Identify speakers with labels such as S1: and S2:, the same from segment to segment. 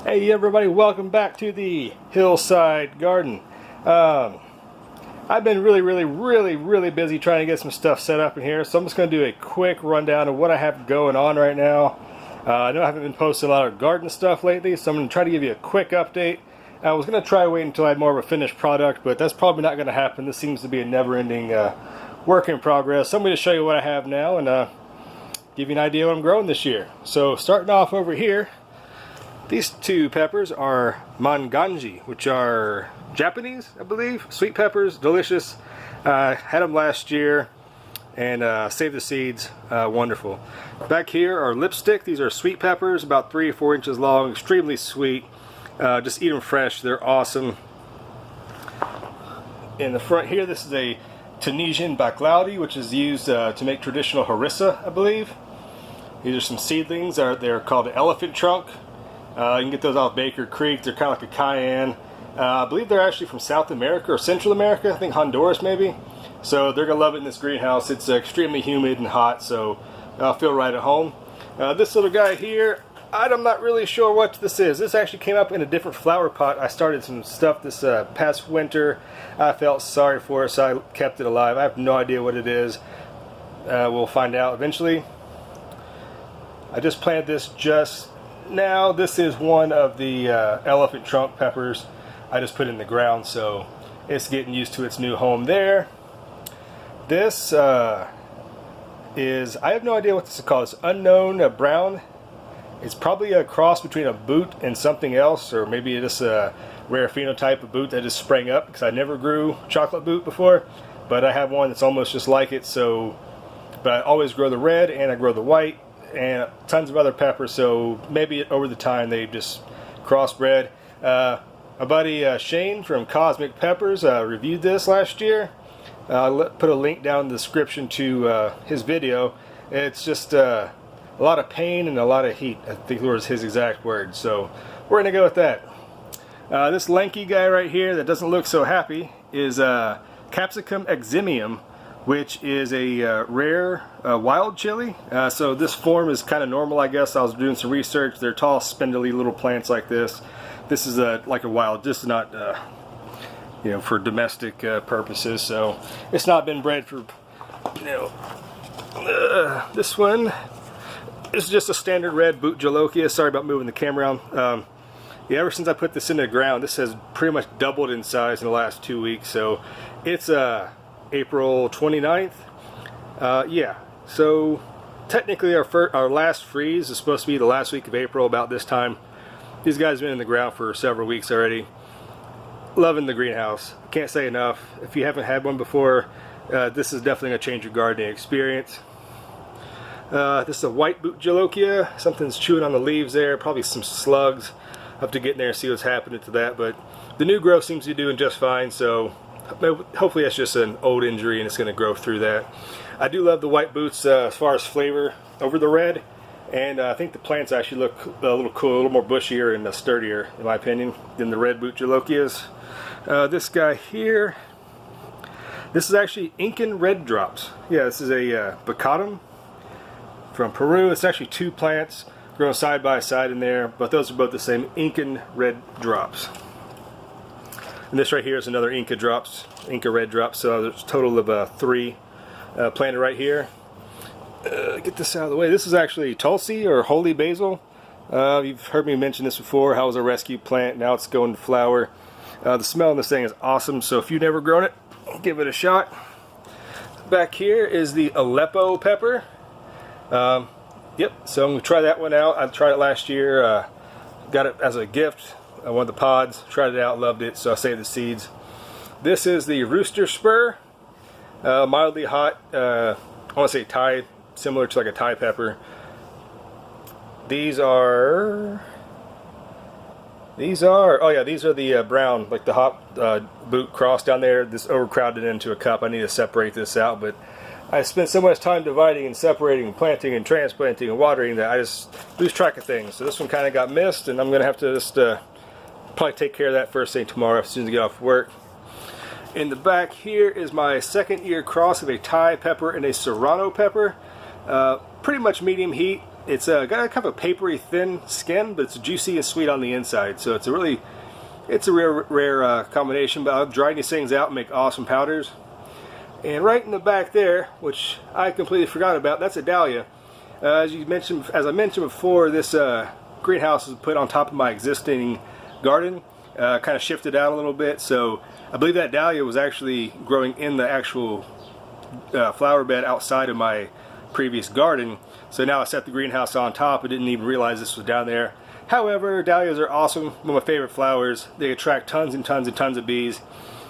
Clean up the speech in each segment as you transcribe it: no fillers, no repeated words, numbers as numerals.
S1: Hey everybody, welcome back to the Hillside Garden. I've been really busy trying to get some stuff set up in here, so I'm just going to do a quick rundown of what I have going on right now. I know I haven't been posting a lot of garden stuff lately, so I'm going to try to give you a quick update. I was going to try wait until I had more of a finished product, but that's probably not going to happen. This seems to be a never-ending work in progress. So I'm going to show you what I have now and give you an idea what I'm growing this year. So starting off over here, these two peppers are manganji, which are Japanese, I believe. Sweet peppers, delicious. Had them last year and saved the seeds. Wonderful. Back here are lipstick. These are sweet peppers, about 3 or 4 inches long, extremely sweet. Just eat them fresh. They're awesome. In the front here, this is a Tunisian baklava, which is used to make traditional harissa, I believe. These are some seedlings. They're called elephant trunk. You can get those off Baker Creek. They're kind of like a cayenne. I believe they're actually from South America or Central America. I think Honduras maybe. So they're going to love it in this greenhouse. It's extremely humid and hot, so I'll feel right at home. This little guy here, I'm not really sure what this is. This actually came up in a different flower pot. I started some stuff this past winter. I felt sorry for it, so I kept it alive. I have no idea what it is. We'll find out eventually. I just planted this just now. This is one of the elephant trunk peppers I just put in the ground, so it's getting used to its new home there. This is, I have no idea what this is called. It's unknown brown. It's probably a cross between a boot and something else, or maybe it's just a rare phenotype of boot that just sprang up, because I never grew chocolate boot before, but I have one that's almost just like it. So, but I always grow the red and I grow the white and tons of other peppers, so maybe over the time they just crossbred. My buddy Shane from Cosmic Peppers reviewed this last year. I'll put a link down in the description to his video. It's just a lot of pain and a lot of heat, I think was his exact words, so we're gonna go with that. This lanky guy right here that doesn't look so happy is Capsicum eximium, which is a rare wild chili. So this form is kind of normal, I guess. I was doing some research. They're tall, spindly little plants like this. This is like a wild, just not for domestic purposes. So it's not been bred for, this one is just a standard red boot jolokia. Sorry about moving the camera around. Yeah, ever since I put this in the ground, this has pretty much doubled in size in the last 2 weeks. So it's April 29th. Yeah, so technically our last freeze is supposed to be the last week of April about this time. These guys have been in the ground for several weeks already. Loving the greenhouse. Can't say enough. If you haven't had one before, this is definitely going to change your gardening experience. This is a white boot jolokia. Something's chewing on the leaves there. Probably some slugs. I'll have to get in there and see what's happening to that. But the new growth seems to be doing just fine, so hopefully that's just an old injury and it's going to grow through that. I do love the white boots as far as flavor over the red, and I think the plants actually look a little cool, a little more bushier and sturdier in my opinion than the red boot jolokias. This guy here, this is actually Incan red drops. Yeah, this is a bacatum from Peru. It's actually two plants grown side by side in there, but those are both the same Incan red drops. And this right here is another Inca red drops. So there's a total of 3 planted right here. Get this out of the way. This is actually Tulsi or holy basil. You've heard me mention this before, how it was a rescue plant. Now it's going to flower. The smell of this thing is awesome, so if you've never grown it, give it a shot. Back here is the Aleppo pepper. Yep, so I'm going to try that one out. I tried it last year. Got it as a gift. One of the pods, tried it out, loved it, so I saved the seeds. This is the Rooster Spur, mildly hot, I want to say Thai, similar to like a Thai pepper. These are, oh yeah, these are the brown, like the hot boot cross down there. This overcrowded into a cup. I need to separate this out, but I spent so much time dividing and separating and planting and transplanting and watering that I just lose track of things. So this one kind of got missed, and I'm going to have to just probably take care of that first thing tomorrow as soon as I get off work. In the back here is my second year cross of a Thai pepper and a Serrano pepper. Pretty much medium heat. It's got a kind of a papery thin skin, but it's juicy and sweet on the inside. So it's a rare combination. But I've dried these things out and make awesome powders. And right in the back there, which I completely forgot about, that's a dahlia. As I mentioned before, this greenhouse is put on top of my existing garden. Kind of shifted out a little bit, so I believe that dahlia was actually growing in the actual flower bed outside of my previous garden. So now I set the greenhouse on top. I didn't even realize this was down there. However, dahlias are awesome. One of my favorite flowers. They attract tons and tons and tons of bees.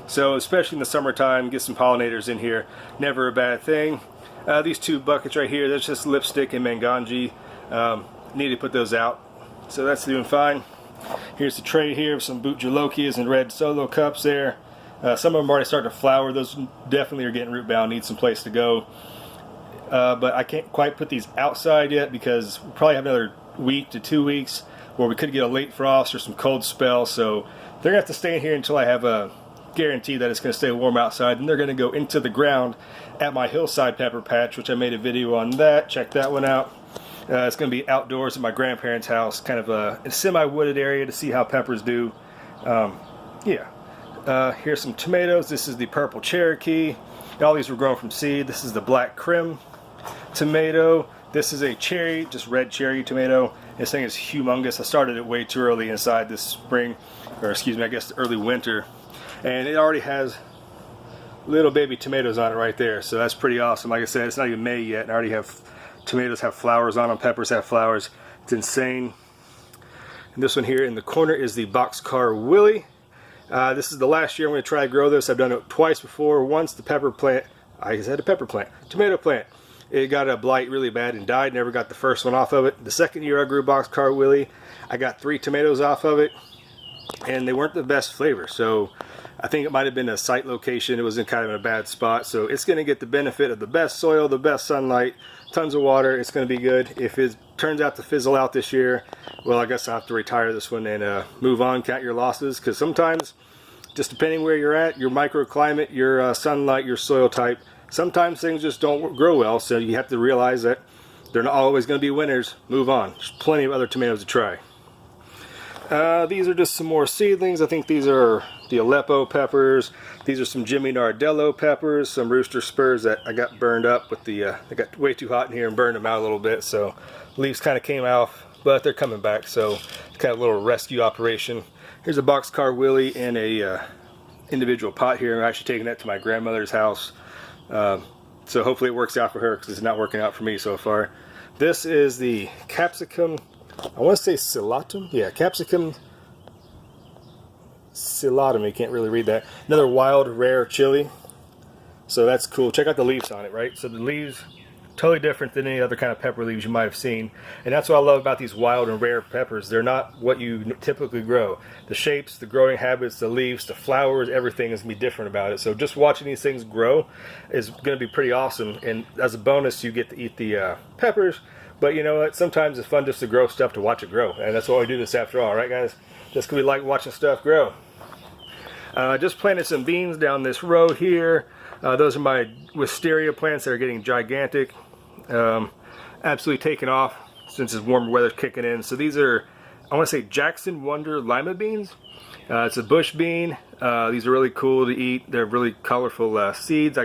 S1: So especially in the summertime, get some pollinators in here. Never a bad thing. These two buckets right here, that's just lipstick and manganji. Need to put those out. So that's doing fine. Here's the tray here with some boot jalokias and red solo cups there. Some of them already starting to flower. Those definitely are getting root bound, need some place to go. But I can't quite put these outside yet because we'll probably have another week to 2 weeks where we could get a late frost or some cold spell. So they're going to have to stay in here until I have a guarantee that it's going to stay warm outside. And they're going to go into the ground at my Hillside pepper patch, which I made a video on that. Check that one out. It's going to be outdoors at my grandparents' house, kind of a semi-wooded area to see how peppers do. Here's some tomatoes. This is the purple Cherokee. All these were grown from seed. This is the black Krim tomato. This is a cherry, just red cherry tomato. This thing is humongous. I started it way too early inside this spring, or excuse me, I guess early winter. And it already has little baby tomatoes on it right there. So that's pretty awesome. Like I said, it's not even May yet, and I already have tomatoes have flowers on them. Peppers have flowers. It's insane. And this one here in the corner is the Boxcar Willie. This is the last year I'm going to try to grow this. I've done it twice before. Once the pepper plant, I said a pepper plant, tomato plant. It got a blight really bad and died. Never got the first one off of it. The second year I grew Boxcar Willie, I got 3 tomatoes off of it, and they weren't the best flavor. So I think it might have been a site location. It was in kind of a bad spot. So it's going to get the benefit of the best soil, the best sunlight, tons of water. It's going to be good. If it turns out to fizzle out this year, well, I guess I'll have to retire this one and move on, count your losses. Because sometimes, just depending where you're at, your microclimate, your sunlight, your soil type, sometimes things just don't grow well. So you have to realize that they're not always going to be winners. Move on. There's plenty of other tomatoes to try. These are just some more seedlings. I think these are the Aleppo peppers. These are some Jimmy Nardello peppers, some rooster spurs that I got burned up with the, they got way too hot in here and burned them out a little bit. So leaves kind of came off, but they're coming back. So it's kind of a little rescue operation. Here's a Boxcar Willie in a individual pot here. I'm actually taking that to my grandmother's house. So hopefully it works out for her because it's not working out for me so far. This is the capsicum, I want to say silatum. Yeah, capsicum silatum. You can't really read that. Another wild, rare chili. So that's cool. Check out the leaves on it, right? So the leaves, totally different than any other kind of pepper leaves you might have seen. And that's what I love about these wild and rare peppers. They're not what you typically grow. The shapes, the growing habits, the leaves, the flowers, everything is going to be different about it. So just watching these things grow is going to be pretty awesome. And as a bonus, you get to eat the peppers. But you know what? Sometimes it's fun just to grow stuff to watch it grow. And that's why we do this after all, right guys? Just because we like watching stuff grow. Just planted some beans down this row here. Those are my wisteria plants that are getting gigantic. Absolutely taken off since this warmer weather's kicking in. So these are, I want to say Jackson Wonder Lima beans. It's a bush bean. These are really cool to eat. They're really colorful seeds.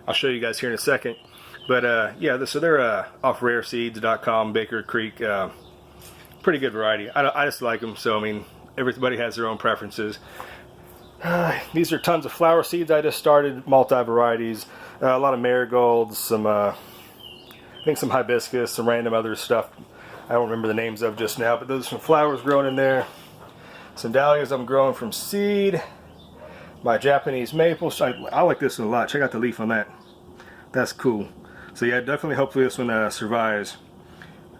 S1: I'll show you guys here in a second. But yeah, so they're off rareseeds.com, Baker Creek. Pretty good variety. I just like them. So I mean, everybody has their own preferences. These are tons of flower seeds I just started, multi-varieties, a lot of marigolds, some, I think some hibiscus, some random other stuff I don't remember the names of just now, but those are some flowers growing in there. Some dahlias I'm growing from seed. My Japanese maple, I like this one a lot. Check out the leaf on that. That's cool. So yeah, definitely, hopefully this one survives.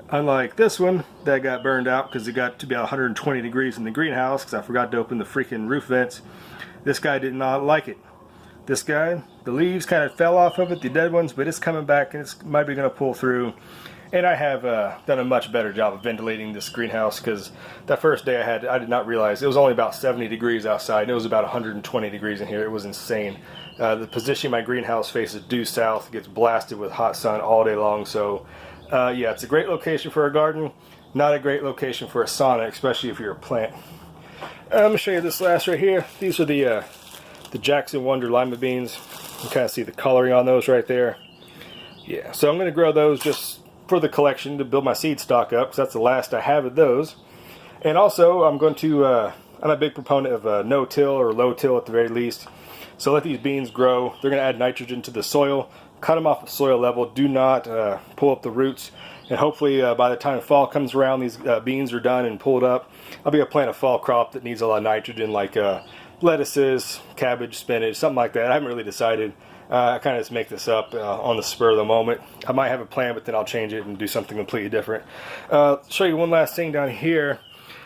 S1: Unlike this one that got burned out because it got to be 120 degrees in the greenhouse because I forgot to open the freaking roof vents. This guy did not like it. This guy, the leaves kind of fell off of it, the dead ones, but it's coming back and it's might be going to pull through. And I have done a much better job of ventilating this greenhouse because that first day I did not realize it was only about 70 degrees outside and it was about 120 degrees in here. It was insane. The position my greenhouse faces due south, gets blasted with hot sun all day long, so Yeah, it's a great location for a garden, not a great location for a sauna, especially if you're a plant. I'm going to show you this last right here. These are the Jackson Wonder lima beans. You can kind of see the coloring on those right there. Yeah, so I'm going to grow those just for the collection to build my seed stock up, because that's the last I have of those. And also, I'm going to, I'm a big proponent of no-till or low-till at the very least. So let these beans grow. They're going to add nitrogen to the soil. Cut them off at soil level. Do not pull up the roots. And hopefully by the time fall comes around, these beans are done and pulled up. I'll be able to plant a fall crop that needs a lot of nitrogen, like lettuces, cabbage, spinach, something like that. I haven't really decided. I kind of just make this up on the spur of the moment. I might have a plan, but then I'll change it and do something completely different. Show you one last thing down here.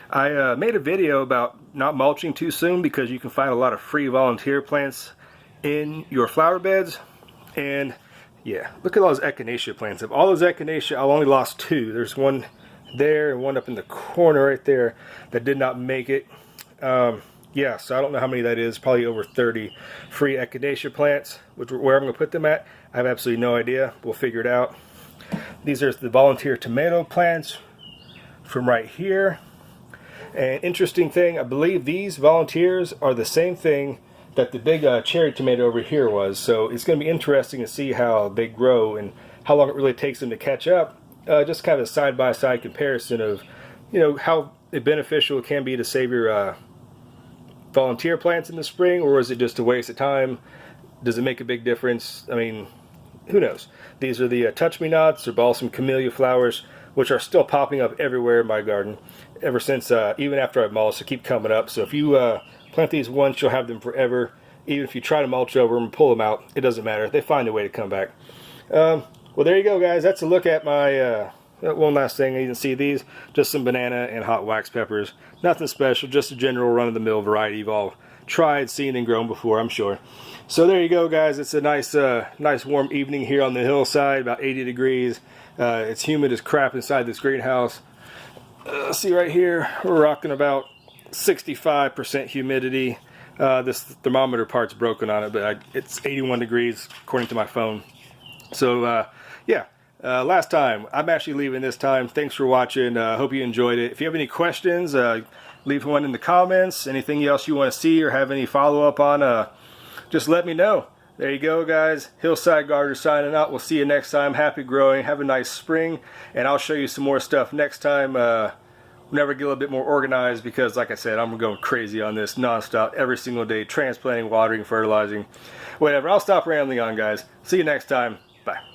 S1: I made a video about not mulching too soon, because you can find a lot of free volunteer plants in your flower beds. And yeah, look at all those echinacea plants. Of all those echinacea, I only lost 2. There's one there and one up in the corner right there that did not make it. Yeah, so I don't know how many that is. Probably over 30 free echinacea plants. Where I'm going to put them at, I have absolutely no idea. We'll figure it out. These are the volunteer tomato plants from right here. And interesting thing, I believe these volunteers are the same thing that the big cherry tomato over here was. So it's going to be interesting to see how they grow and how long it really takes them to catch up. Just kind of a side-by-side comparison of, you know, how beneficial it can be to save your volunteer plants in the spring, or is it just a waste of time? Does it make a big difference? I mean, who knows? These are the touch-me-nots, or balsam camellia flowers, which are still popping up everywhere in my garden ever since, even after I've mulched, they keep coming up. So if you plant these once, you'll have them forever. Even if you try to mulch over them and pull them out, it doesn't matter. They find a way to come back. Well, there you go, guys. That's a look at my one last thing. You can see these, just some banana and hot wax peppers. Nothing special, just a general run-of-the-mill variety you've all tried, seen, and grown before, I'm sure. So there you go, guys. It's a nice nice warm evening here on the hillside, about 80 degrees. It's humid as crap inside this greenhouse. See right here, we're rocking about 65% humidity. This thermometer part's broken on it, but it's 81 degrees according to my phone. So yeah, last time. I'm actually leaving this time. Thanks for watching. Hope you enjoyed it. If you have any questions, leave one in the comments. Anything else you want to see or have any follow-up on, just let me know. There you go, guys. Hillside Gardener signing out. We'll see you next time. Happy growing. Have a nice spring. And I'll show you some more stuff next time. Whenever I get a little bit more organized, because like I said, I'm going crazy on this nonstop every single day. Transplanting, watering, fertilizing, whatever. I'll stop rambling on, guys. See you next time. Bye.